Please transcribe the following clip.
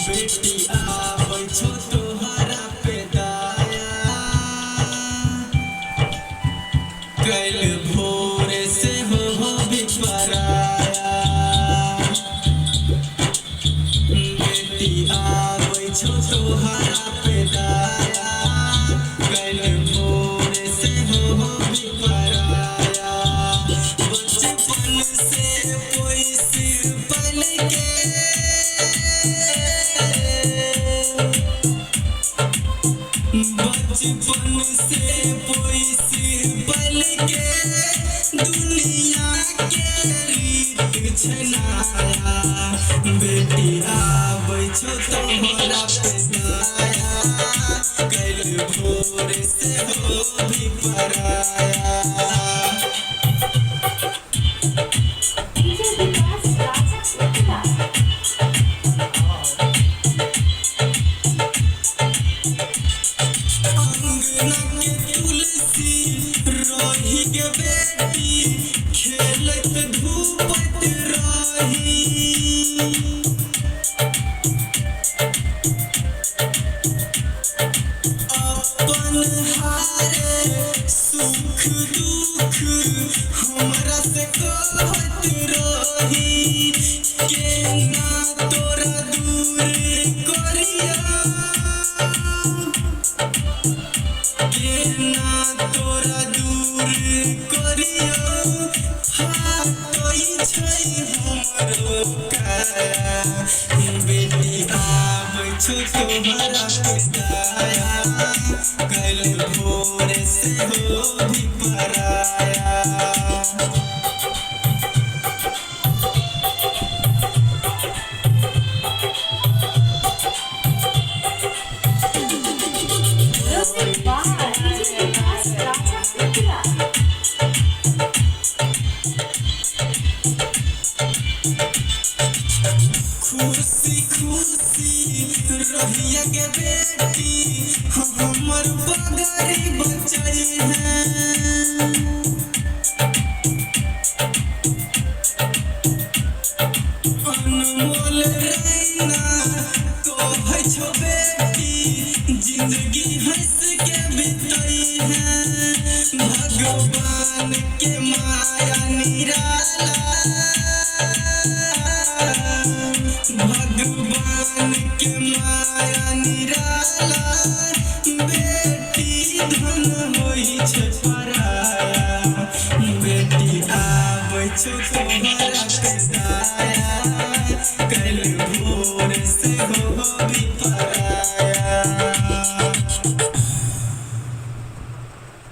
बेटी आबै छौ तोहरा पे दाया, कल भोरे से हो भी पराया। बेटी आबै छौ तोहरा पे दाया, कल भोरे से हो भी पराया। बचपन से पोइसी पल के, बचपन से पोइसी पल के दुनिया के रीत छनाया। बेटी आबै छौ तोहरा पे दाया, कल भोर से हो भी पराया। रही के बेटी खेलत धूपत रही, अपन हारे सुख दुख हमरा से कहत रही। केना तोरा दूर करिया, केना तोरा दूर करियो, हाथई छै हमरो काया। बेटी आबै छौ तोहरा पे दाया, कल भोर से हो भी पराया। खुशी खुशी रहिया के बेटी हमर बगरी बचई है। अनमोल रैना कहै छौ बेटी जिंदगी हंस के बितई है। भगवान के माया निराला, भगवान के माया निराला, बेटी धन होइ छै पराया। बेटी आबै छौ तोहरा पे दाया, कल